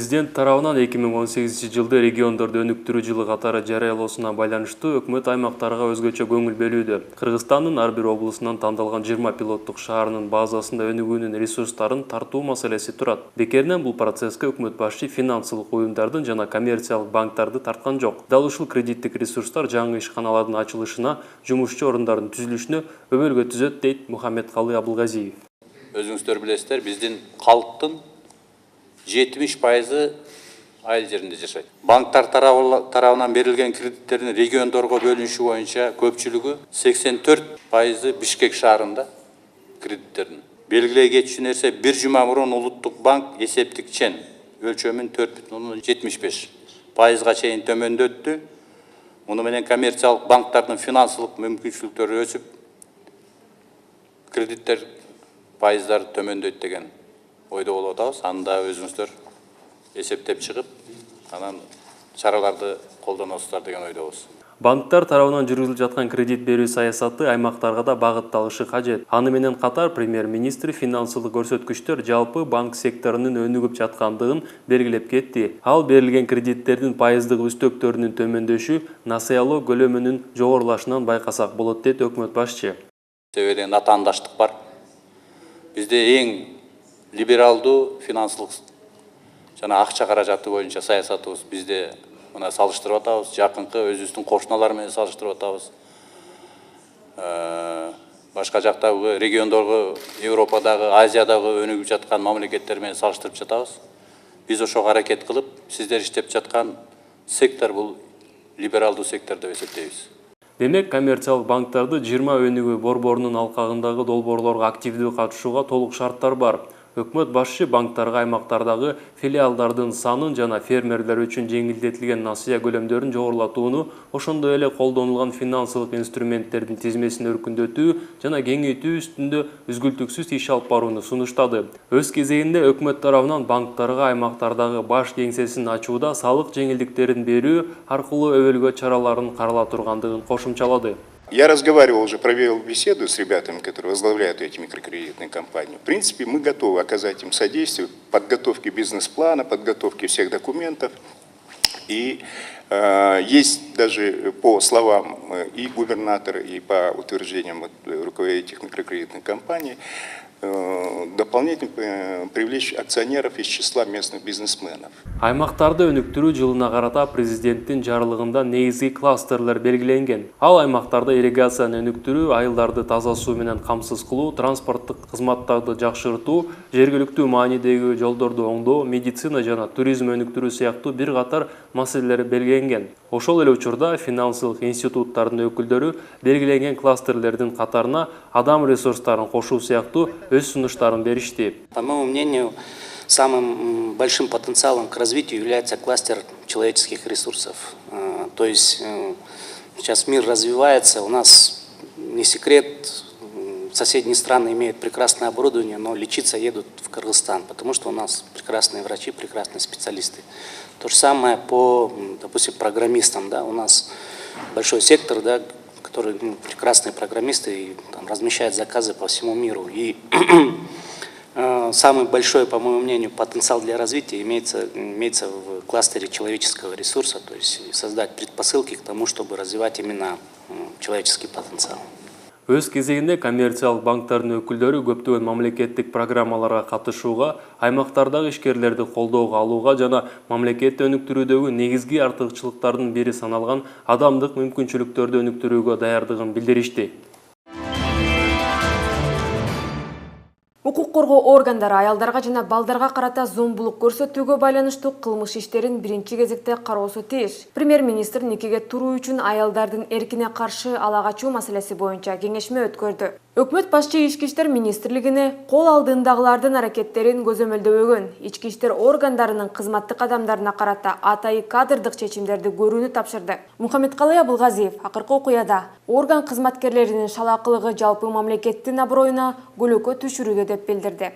Президент тарабынан 2018-жылды региондорду өнүктүрүү жылы катары жарыялоосуна байланыштуу өкмөт аймактарга өзгөчө көңүл бөлүүдө. Кыргызстандын ар бир облусунан тандалган 20 пилоттук шаарынын базасында өнүгүүнүн ресурстарын тартуу маселеси турат. Бекеринен бул процесске өкмөт башчы финансылык уюмдардын жана коммерциялык банктарды тарткан жок. Дал ушул кредиттик ресурстар жаңы ишканалардын ачылышына, жумушчу орундардын түзүлүшүнө өбөлгө түзөт, дейт Мухаммедкалы Абылгазиев. Өзүңүздөр билесиздер, биздин калктын 70% айыл жеринде жашайт. Банктар тарабынан берилген кредиттердин региондорго бөлүнүшү боюнча көпчүлүгү 84% Бишкек шаарында кредиттердин. Белгилей кетчү нерсе, бир жума мурун Улуттук банк эсептик чен өлчөмүн 4,75%га чейин төмөндөттү. Муну менен коммерциялык банктардын финансылык мүмкүнчүлүктөрү өсүп, кредиттер пайыздары төмөндөйт деген ойдо болуп атабыз. Аны да өзүңүздөр эсептеп чыгып, анан чараларды колдоносуздар деген ойдобуз. Банктар тарабынан жүргүзүлүп жаткан кредит берүү саясаты аймактарга да багытталышы кажет. Аны менен катар премьер-министр финансылык көрсөткүчтөр жалпы банк секторунун өнүгүп жаткандыгын белгилеп кетти. Ал берилген кредиттердин пайыздык үстөктөрүнүн төмөндөшү насыялоо көлөмүнүн жогорулашынан байкасак болот, дейт өкмөт башчы. Себеби натаандаштык бар. Бизде эң либералдуу финансылык жана акча каражаты боюнча саясатыбыз бизде мына салыштырып атабыз. Жакынкы өзүбүздүн кошуналар менен салыштырып атабыз. Башка жактагы региондорго, Европадагы, Азиядагы өнүгүп жаткан мамлекеттер менен салыштырып жатабыз. Биз ошого аракет кылып, сиздер иштеп жаткан сектор бул либералдуу сектор деп эсептейбиз. Демек, коммерциялык банктарды 20 өнүгүү борборунун алкагындагы долбоорлорго активдүү катышууга толук шарттар бар. Өкмөт башчы банктарга аймактардагы филиалдардын санын жана фермерлер үчүн жеңилдетилген насыя көлөмдөрүн жогорулатууну, ошондой эле колдонулган финансылык инструменттердин тизмесин өркүндөтүү жана кеңейтүү үстүндө үзгүлтүксүз иш алып барууну сунуштады. Өз кезегинде өкмөт тарабынан банктарга аймактардагы баш кеңсесин ачууда салык жеңилдиктерин берүү аркылуу өбөлгө чараларын карала тургандыгын кошумчалады. Я разговаривал уже, провел беседу с ребятами, которые возглавляют эти микрокредитные компании. В принципе, мы готовы оказать им содействие в подготовке бизнес-плана, подготовке всех документов. И есть даже по словам и губернатора, и по утверждениям руководителей этих микрокредитных компаний, дополнительно привлечь акционеров из числа местных бизнесменов. Аймактарды өнүктүрүү жылына карата президенттин жарлыгында негизги кластерлер белгиленген. Ал аймактарда ирригацияны өнүктүрүү, айылдарды таза суу менен камсыз кылуу, транспорттук кызматтарды жакшыртуу, жергиликтүү маанидеги жолдорду оңдоо, медицина жана туризм өнүктүрүү сыяктуу бир катар маселелер белгиленген. Ошол эле учурда финансылык институттардын өкүлдөрү белгиленген кластерлердин катарына адам ресурстарын кошуу сыяктуу өз сунуштарын беришти. По моему мнению, самым большим потенциалом к развитию является кластер человеческих ресурсов. То есть сейчас мир развивается, у нас не секрет, соседние страны имеют прекрасное оборудование, но лечиться едут в Кыргызстан, потому что у нас прекрасные врачи, прекрасные специалисты. То же самое по, допустим, программистам. Да? У нас большой сектор, да, который прекрасные программисты и там размещают заказы по всему миру. И самый большой, по моему мнению, потенциал для развития имеется в кластере человеческого ресурса, то есть создать предпосылки к тому, чтобы развивать именно человеческий потенциал. Өз кезегинде коммерциялык банктардын өкүлдөрү көптөгөн мамлекеттик программаларга катышууга, аймактардагы ишкерлерди колдоого алууга жана мамлекетти өнүктүрүүдөгү негизги артыкчылыктардын бири саналган адамдык мүмкүнчүлүктөрдү өнүктүрүүгө даярдыгын билдиришти. Укук коргоо органдары аялдарга жана балдарга карата зомбулук көрсөтүүгө байланыштуу кылмыш иштерин биринчи кезекте кароосу тийиш. Премьер-министр никеге туруу үчүн аялдардын эркине каршы ала качуу маселеси боюнча кеңешме өткөрдү. Өкмөт башчы Ички иштер министрлигине кол алдындагылардын аракеттерин көзөмөлдөбөгөн, ички иштер органдарынын кызматтык адамдарына карата атайы кадрдык чечимдерди көрүүнү тапшырды. Мухаммедкалы Абылгазиев акыркы окуяда орган кызматкерлеринин шалакылыгы жалпы мамлекеттин аброюна көлөкө түшүрүүдө деп билдирди.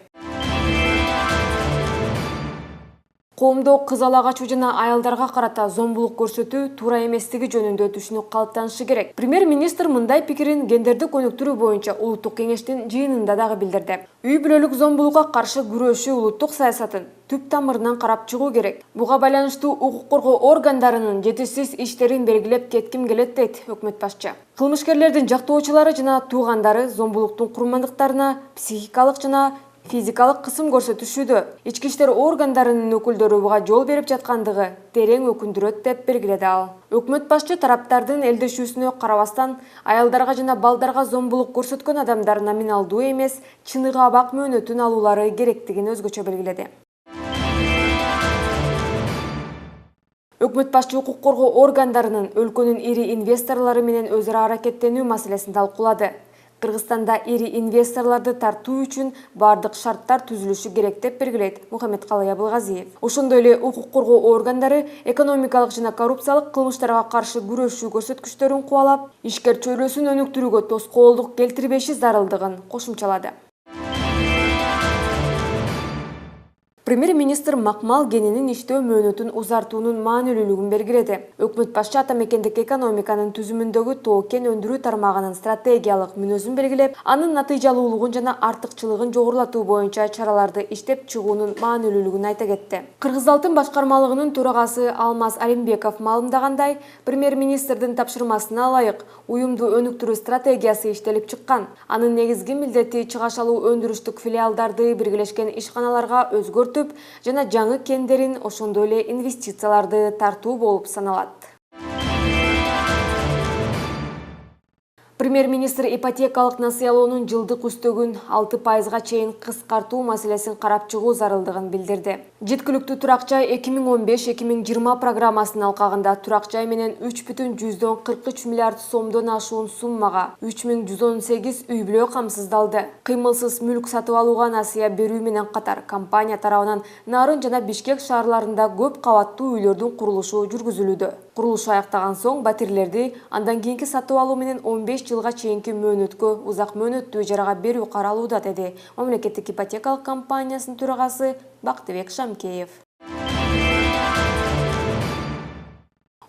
коомдо кыз ала качуу жана аялдарга карата зомбулук көрсөтүү туура эместиги жөнүндө түшүнүк калыптанышы керек. Премьер-министр мындай пикирин гендердик өнүктүрүү боюнча улуттук кеңештин жыйынында дагы билдирди. Үй бүлөлүк зомбулукка каршы күрөшүү улуттук саясатын түп тамырынан карап чыгуу керек. Буга байланыштуу укук коргоо органдарынын жетишсиз иштерин белгилеп кетким келет дейт өкмөт башчы. Кылмышкерлердин жактоочулары жана туугандары зомбулуктун курмандыктарына психикалык жана физикалык кысым көрсөтүшүүдө. Ички иштер органдарынын өкүлдөрү буга жол берип жаткандыгы терең өкүндүрөт деп белгиледи ал. Өкмөт башчы тараптардын элдешүүсүнө карабастан аялдарга жана балдарга зомбулук көрсөткөн адамдар номиналдуу эмес, чыныгы абак мөөнөтүн алуулары керектигин өзгөчө белгиледи. Өкмөт башчы укук коргоо органдарынын өлкөнүн ири инвесторлору менен өзара аракеттенүү маселесин талкуулады. Кыргызстанда ири инвесторлорду тартуу үчүн бардык шарттар түзүлүшү керек деп белгилейт Мухаммедкалый Абылгазиев. Ошондой эле укук коргоо органдары экономикалык жана коррупциялык кылмыштарга каршы күрөшүү көрсөткүчтөрүн кубалап, ишкер чөйрөсүн өнүктүрүүгө тоскоолдук келтирбеши зарылдыгын кошумчалады. Премьер-министр макмал кенинин иштөө мөөнөтүн узартуунун маанилүүлүгүн белгиледи. Өкмөт башчы ата мекендик экономиканын түзүмүндөгү тоо кен өндүрүү тармагынын стратегиялык мүнөзүн белгилеп, анын натыйжалуулугун жана артыкчылыгын жогорулатуу боюнча чараларды иштеп чыгуунун маанилүүлүгүн айта кетти. Кыргызалтын башкармалыгынын төрагасы Алмаз Алимбеков маалымдагандай, премьер-министрдин тапшырмасына ылайык уюмду өнүктүрүү стратегиясы иштелип чыккан. Анын негизги милдети чыгашалуу өндүрүштүк филиалдарды биргелешкен ишканаларга өзгөртүп жана жаңы кендерин, ошондой эле инвестицияларды тартуу болуп саналат. Премьер-министр ипотекалык насыялоонун жылдык үстөгүн 6%га чейин кыскартуу маселесин карап чыгуу зарылдыгын билдирди. Жеткиликтүү турак жай 2015-2020 программасынын алкагында турак жай менен 3,43 миллиард сомдон ашуун суммага 3118 үй бүлө камсыздалды. Кыймылсыз мүлк сатып алууга насыя берүү менен катар компания тарабынан Нарын жана Бишкек шаарларында көп кабаттуу үйлөрдүн курулушу жүргүзүлүүдө. Курулуш аяктаган соң батирлерди андан кийинки сатып алуу менен 15 жылга чейинки мөөнөткө узак мөөнөттүү ижарага берүү каралууда, деди мамлекеттик ипотекалык компаниясынын төрагасы Бактыбек Шамкеев.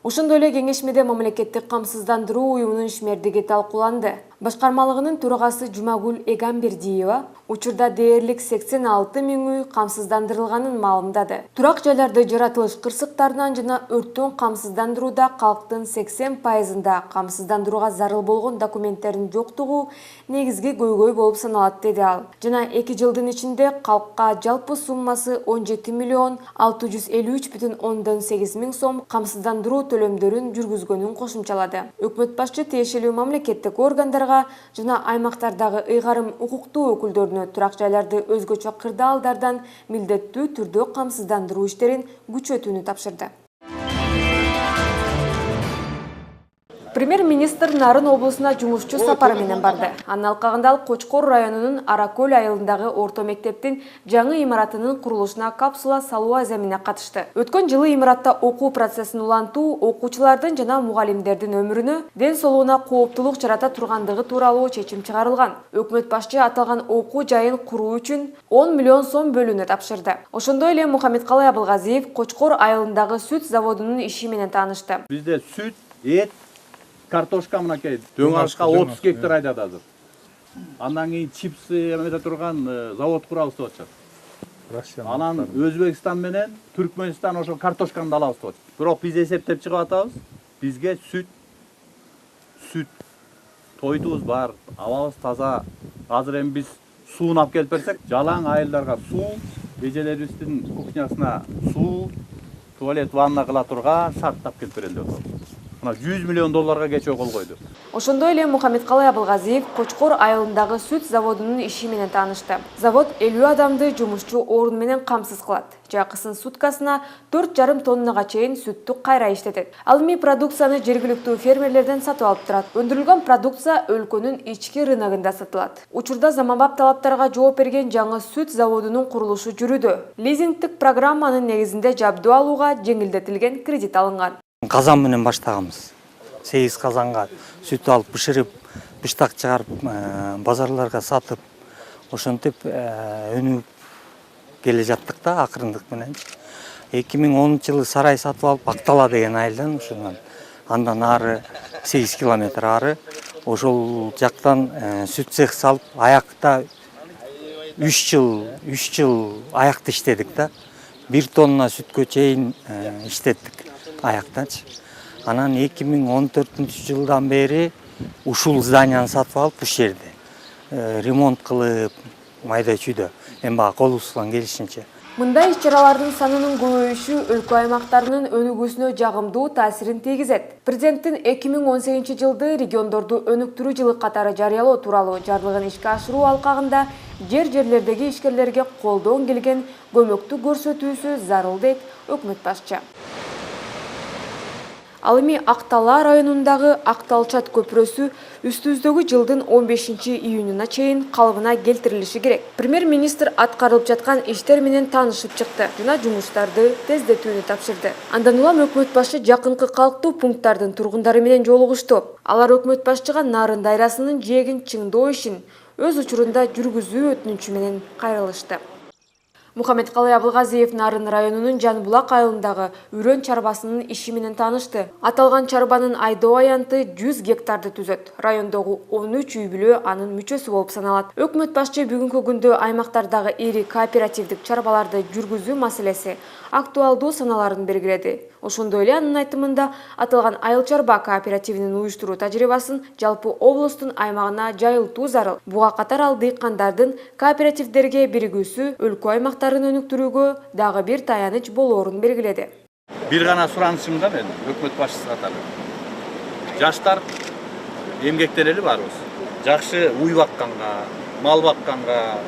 Ошондой эле кеңешмеде мамлекеттик камсыздандыруу уюмунун ишмердиги талкууланды. Башкармалыгынын төрагасы Жумагүл Эгамбердиева учурда дээрлик 86 000 үй камсыздандырылганын маалымдады. Турак жайларды жаратылыш кырсыктарынан жана өрттөн камсыздандырууда калктын 80%-ында камсыздандырууга зарыл болгон документтердин жоктугу негизги көйгөй болуп саналат, деди ал. Жана 2 жылдын ичинде калкка жалпы суммасы 17 653,8 миң сом камсыздандыруу төлөмдөрүн жүргүзгөнүн кошумчалады. Өкмөт башчы тиешелүү мамлекеттик органдарга жана аймактардагы ыйгарым укуктуу өкүлдөрүнө турак жайларды өзгөчө кырдаалдардан милдеттүү түрдө камсыздандыруу иштерин күчөтүүнү тапшырды. Премьер-министр Нарын облусуна жумушчу сапары менен барды. Анын алкагында ал Кочкор районунун Аракөл айылындагы орто мектептин жаңы имаратынын курулушуна капсула салуу аземине катышты. Өткөн жылы имаратта окуу процессин улантуу окуучулардын жана мугалимдердин өмүрүнө, ден соолугуна кооптулук жарата тургандыгы тууралуу чечим чыгарылган. Өкмөт башчы аталган окуу жайын куруу үчүн 10 миллион сом бөлүүнү тапшырды. Ошондой эле Мухаммедкалый Абылгазиев Кочкор айылындагы сүт заводунун иши менен таанышты. Бизде сүт, эт, картошка мынакей дөңашка 30 гектар айдады азыр. Андан кийин чипсы эмете турган завод курабыз деп атышат. Анан Өзбекстан менен Түркмөнстан ошол картошканы да алабыз деп атышат. Бирок биз эсептеп чыгып атабыз. Бизге сүт тойдубуз бар, абабыз таза. Азыр эми биз сууну алып келип берсек, жалаң айылдарга суу, эжелерибиздин кухнясына суу, туалет, ванна кыла турган шартты алып келип берели деп атабыз. 100 миллион долларга кечөө кол койду. Ошондой эле Мухаммедкалый Абылгазиев Кочкор айылындагы сүт заводунун иши менен таанышты. Завод 50 адамды жумушчу орун менен камсыз кылат. Жакысын суткасына 4,5 тоннага чейин сүттү кайра иштетет. Ал эми продукцияны жергиликтүү фермерлерден сатып алып турат. Өндүрүлгөн продукция өлкөнүн ички рыногунда сатылат. Учурда заманбап талаптарга жооп берген жаңы сүт заводунун курулушу жүрүүдө. Лизингдик программанын негизинде жабдуу алууга жеңилдетилген кредит алынган. Казан менен баштаганбыз. 8 казанга сүт алып бышырып, быштак чыгарып, базарларга сатып, ошентип өнүп келе жаттык да акырындык менен. 2010 жылы сарай сатып алып Актала деген айылдан ушунан андан ары 8 километр ары ошол жактан сүт цех салып аякта 3 жыл аякта иштедик да. 1 тонна сүткө чейин иштеттик аяктачы. Анан 2014 жылдан бери ушул зданияны сатып алып уш жерде ремонт кылып майда чүйдө эми бага колубуздан келишинче. Мындай иш-чаралардын санынын көбөйүшү өлкө аймактарынын өнүгүүсүнө жагымдуу таасирин тийгизет. Президенттин 2018 жылды региондорду өнүктүрүү жылы катары жарыялоо тууралуу жарлыгын ишке ашыруу алкагында жерлердеги ишкерлерге колдон келген көмөктү көрсөтүүсү зарыл дейт өкмөт башчы. Ал эми Актала районундагы Акталчат көпүрөсү үстүбүздөгү жылдын 15 июнуна чейин калыбына келтирилиши керек. Премьер-министр аткарылып жаткан иштер менен таанышып чыкты жана жумуштарды тездетүүнү тапшырды. Андан улам өкмөт башчы жакынкы калктуу пункттардын тургундары менен жолугушту. Алар өкмөт башчыга Нарын дайрасынын жээгин чыңдоо ишин өз учурунда жүргүзүү өтүнүчү менен кайрылышты. Мухаммедкалый Абылгазиев Нарын районунун Жанбулак айылындагы үрөн чарбасынын иши менен таанышты. Аталган чарбанын айдоо аянты 100 гектарды түзөт. Райондогу 13 үй бүлө анын мүчөсү болуп саналат. Өкмөт башчы бүгүнкү күндө аймактардагы ири кооперативдик чарбаларды жүргүзүү маселеси актуалдуу саналарын белгиледи. Ошондой эле анын айтымында аталган айыл чарба кооперативинин уюштуруу тажрыйбасын жалпы облустун аймагына жайылтуу зарыл. Буга катар ал дыйкандардын кооперативдерге биригүүсү өлкө аймактарын өнүктүрүүгө дагы бир таяныч болоорун белгиледи. Бир гана суранышым да мен өкмөт башчысы катары. Жаштар эмгектенели барбыз. Жакшы уй бакканга, мал бакканга,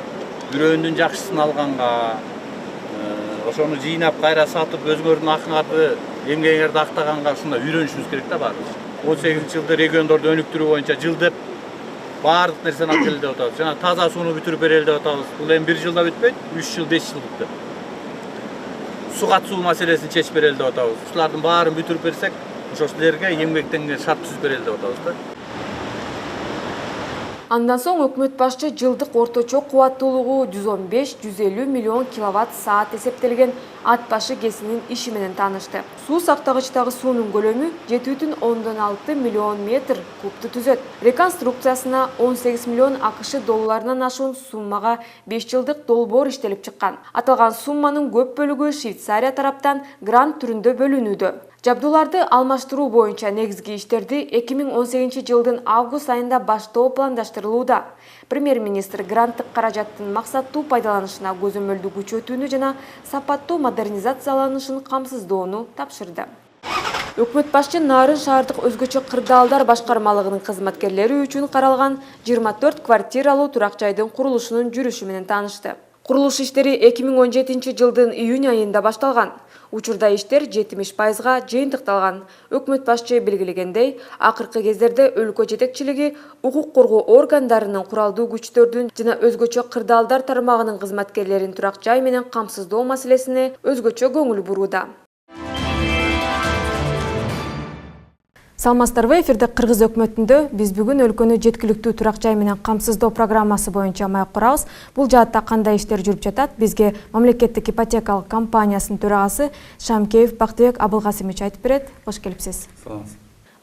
үрөндүн жакшысын алганга, ошону жыйнап кайра сатып өзүңөрдүн акыңарды, эмгегиңерди актаганга ушундай үйрөнүшүбүз керек да барыбыз. 18 жылда региондорду өнүктүрүү боюнча жылдеп баардык нерсени алып келели деп атабыз. Жана таза сууну бүтүрүп берели деп атабыз. Бул эми 1 жылда бүтпөйт, 3 жыл, 5 жыл бүтөт. Су катуу маселесин чечип берели деп атабыз. Ушулардын баарын бүтүрүп берсек, ошо силерге эмгектенген шарт түзүп берели деп атабыз да. Андан соң өкмөт башчы жылдык орточо кубаттуулугу 115-150 миллион киловатт саат эсептелген ат башы кесинин иши менен таанышты. Суу сактагычтагы суунун көлөмү 7,6 миллион метр кубту түзөт. Реконструкциясына 18 миллион АКШ долларынан ашуун суммага 5 жылдык долбоор иштелип чыккан. Аталган сумманын көп бөлүгү Швейцария тараптан грант түрүндө бөлүнүүдө. Жабдууларды алмаштыруу боюнча негизги иштерди 2018 жылдын август айында баштоо пландаштырылууда. Премьер-министр гранттык каражаттын максаттуу пайдаланышына көзөмөлдү күчөтүүнү жана сапаттуу модернизацияланышын камсыздоону тапшырды. Өкмөт башчы Нарын шаардык өзгөчө кырдаалдар башкармалыгынын кызматкерлери үчүн каралган 24 квартиралуу турак жайдын курулушунун жүрүшү менен таанышты. Курулуш иштери 2017 жылдын июнь айында башталган. Учурда иштер 70%га жыйынтыкталган. Өкмөт башчы белгилегендей, акыркы кездерде өлкө жетекчилиги укук коргоо органдарынын, куралдуу күчтөрдүн жана өзгөчө кырдаалдар тармагынын кызматкерлерин турак жай менен камсыздоо маселесине өзгөчө көңүл бурууда. Саламатсыздарбы, эфирде Кыргыз өкмөтүндө биз бүгүн өлкөнү жеткиликтүү турак жай менен камсыздоо программасы боюнча маек курабыз. Бул жаатта кандай иштер жүрүп жатат? Бизге мамлекеттик ипотекалык компаниясынын төрагасы Шамкеев Бактыбек Абылгасымович айтып берет. Кош келипсиз.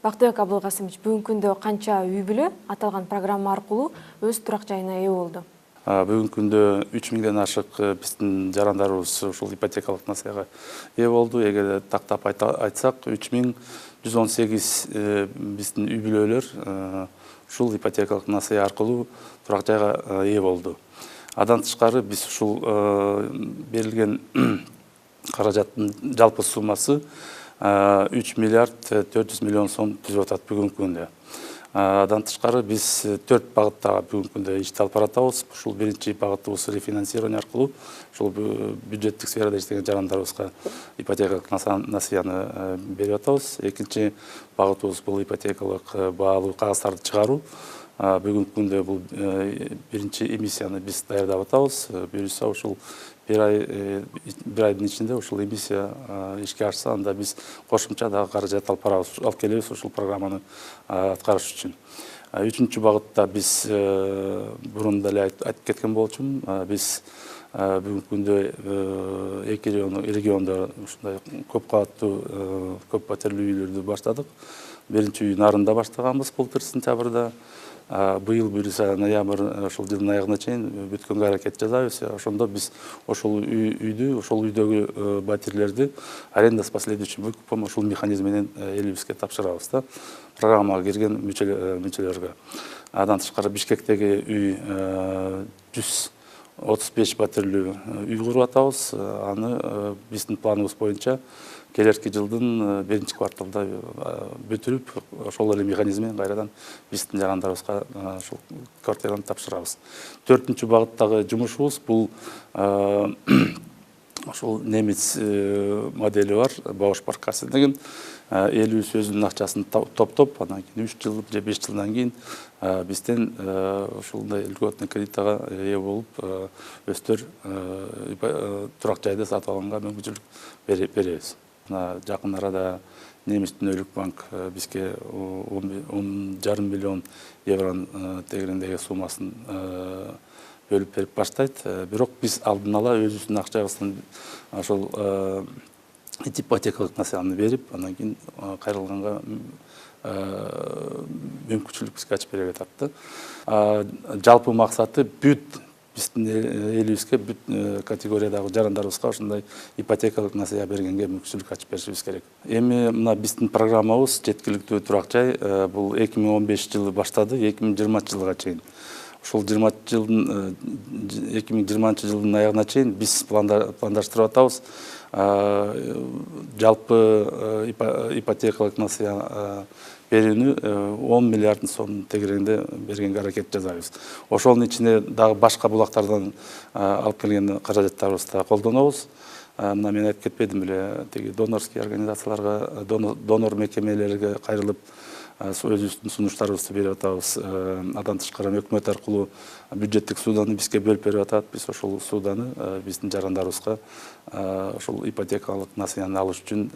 Бактыбек Абылгасымович, бүгүнкү күндө канча үй бүлө аталган программа аркылуу өз турак жайына ээ болду? Бүгүнкү күндө 3 миңден ашык биздин жарандарыбыз ушул ипотекалык насыяга ээ болду. Эгер тактап айтсак, 3118 биздин үй бүлөлөр ушул ипотекалык насыя аркылуу турак жайга ээ болду. Адан тышкары биз ушул берилген каражаттын жалпы суммасы 3 миллиард 400 миллион сом түзүп атат бүгүнкү күндө. Адан тышкары биз 4 багытта бүгүнкү күндө ишти алып баратабыз. Ушул биринчи багытыбыз рефинансирование аркылуу ушул бюджеттик сферада иштеген жарандарыбызга ипотекалык насыяны берип атабыз. Экинчи багытыбыз бул ипотекалык баалуу кагаздарды чыгаруу. Бүгүнкү күндө бул биринчи эмиссияны биз даярдап атабыз. Буюрса ушул бир айдын ичинде ушул эмиссия ишке ашса, анда биз кошумча дагы каражат алып келебиз ушул программаны аткарыш үчүн. Үчүнчү багытта биз бурун деле айтып кеткен болчумун, биз бүгүнкү күндө эки региондо ушундай көп кабаттуу көп пәтерлүү үйлөрдү баштадык. Биринчи үй Нарында баштаганбыз былтыр сентябрда. Быйыл буюрса ноябрь ошол жылдын аягына чейин бүткөнгө аракет жасайбыз. Ошондо биз ошол үйдү, ошол үйдөгү батирлерди аренда с последующим выкупом ушул механизм менен элибизге тапшырабыз да. Программага кирген мүчөлөргө. Андан тышкары Бишкектеги үй 135 пәтерлүү үй куруп атабыз. Аны биздин планыбыз боюнча келерки жылдын биринчи кварталда бүтүрүп, ошол эле механизм менен кайрадан биздин жарандарыбызга ошол квартираны тапшырабыз. 4-чү багыттагы жумушубуз бул ошол немец модели бар, Бауш-Баркассен деген. Элүүс өзүнүн акчасын топтоп, анан кийин 3 жыл же 5 жылдан кийин бизден ушундай льготный кредитага ээ болуп, өстөр турак жайды сатып алганга мүмкүнчүлүк беребиз. Жакын арада Немис Дүнөлүк банк бизге 10,5 миллион евронун тегерегиндеги суммасын бөлүп берип баштайт. Бирок биз алдын ала өзүбүздүн акчабыздан ошол ипотекалык насыяны берип, андан кийин кайрылганга мүмкүнчүлүк бизге ачып берип атат. Жалпы максаты бүт биздин элибизге, бүт категориядагы жарандарыбызга ошондой ипотекалык насыя бергенге мүмкүнчүлүк ачып беришибиз керек. Эми мына биздин программабыз жеткиликтүү турак жай бул 2015 жылы баштады, 2020 жылга чейин. Ошол 2020 жылдын аягына чейин биз пландаштырып атабыз. Жалпы ипотекалык насыя берүүнү 10 миллиарддын сомдун тегерегинде бергенге аракет жасайбыз. Ошонун ичине дагы башка булактардан алып келген каражаттарыбызды да колдонобуз. Мына мен айтып кетпедим беле, теги донорский организацияларга, донор мекемелерге кайрылып өзүбүздүн сунуштарыбызды берип атабыз. Андан тышкары өкмөт аркылуу бюджеттик сууданы бизге бөлүп берип атат. Биз ошол сууданы биздин жарандарыбызга ошол ипотекалык насыяны алыш үчүн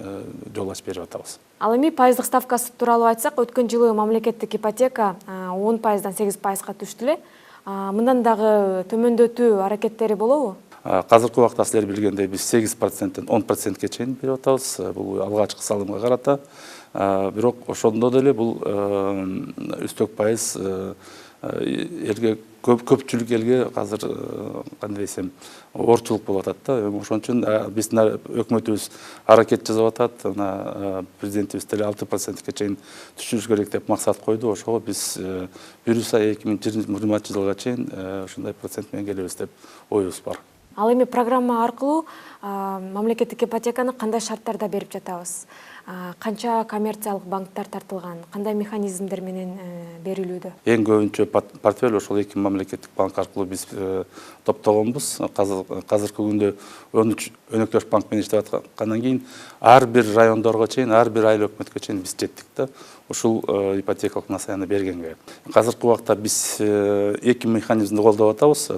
жол ачып берип атабыз. Ал эми пайыздык ставкасы тууралуу айтсак, өткөн жылы мамлекеттик ипотека 10%дан 8%га түштү эле. Мындан дагы төмөндөтүү аракеттери болобу? Азыркы убакта силер билгендей биз 8%тен 10%ге чейин берип атабыз. Бул алгачкы салымга карата. Бирок ошондо деле бул үстөк пайыз элге көпчүлүк элге азыр кандай десем оорчулук болуп атат да. Ошон үчүн биздин өкмөтүбүз аракет жасап атат. Президентибиз деле 6%ге чейин түшүрүш керек деп максат койду. Ошого биз буюрса 2020 жылга чейин ушундай процент менен келебиз деп оюбуз бар. Ал эми программа аркылуу мамлекеттик ипотеканы кандай шарттарда берип жатабыз? Канча коммерциялык банктар тартылган? Кандай механизмдер менен берилүүдө? Эң көбүнчө портфель ошол 2 мамлекеттик банк аркылуу биз топтогонбуз. Азыркы күндө 13 өнөктөш банк менен иштеп аткандан кийин ар бир райондорго чейин, ар бир айыл өкмөткө чейин биз жеттик да. Ушул ипотекалык насыяны бергенге. Азыркы убакта биз 2 механизмди колдоп атабыз.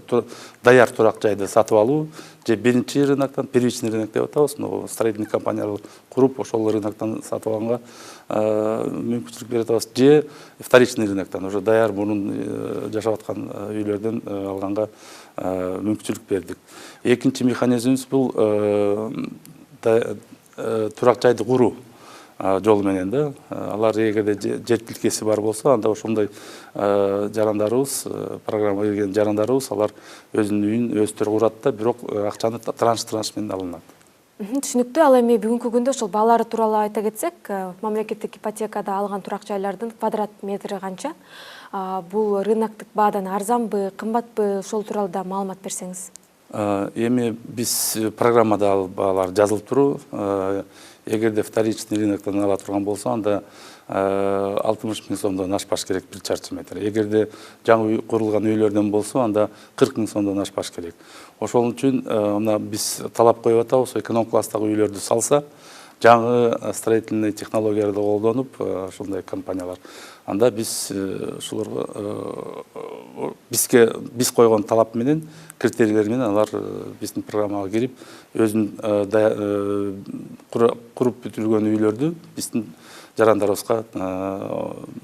Даяр турак жайды сатып алуу, же биринчи рыноктон, первичный рынок деп атабыз. Строительный компаниялар куруп, ошол рыноктон сатып алганга мүмкүнчүлүк берип атабыз. Же вторичный рыноктон, уже даяр мурун жашап аткан үйлөрдөн алганга мүмкүнчүлүк бердик. Экинчи механизмибиз бул турак жайды куруу жолу менен да. Алар эгерде жер тилкеси бар болсо, анда ошондой жарандарыбыз, программа берген жарандарыбыз, алар өзүнүн үйүн өздөрү курат да, бирок акчаны транш менен алынат. Түшүнүктүү. Ал эми бүгүнкү күндө ошол баалары тууралуу айта кетсек, мамлекеттик ипотекада алган турак жайлардын квадрат метри канча? Бул рыноктук баадан арзанбы, кымбатпы? Ошол тууралуу да маалымат берсеңиз. Эми биз программада ал баалар жазылып туруу. Эгерде вторичный рыноктон ала турган болсо, анда 60 миң сомдон ашпаш керек 1 чарчы метр. Эгерде жаңы курулган үйлөрдөн болсо, анда 40 миң сомдон ашпаш керек. Ошол үчүн мына биз талап коюп атабыз, эконом класстагы үйлөрдү салса, жаңы строительный технологияларды колдонуп, ошондой компаниялар. Анда биз ушуларга биз койгон талап менен, критерийлер менен алар биздин программага кирип, өзүнүн куруп бүтүлгөн үйлөрдү биздин жарандарыбызга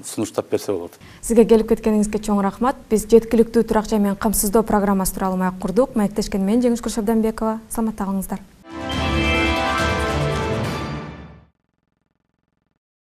сунуштап берсе болот. Сизге келип кеткениңизге чоң рахмат. Биз жеткиликтүү турак жай менен камсыздоо программасы тууралуу маек курдук. Маектешкен мен Жеңиш Куршабданбекова. Саламатта калыңыздар.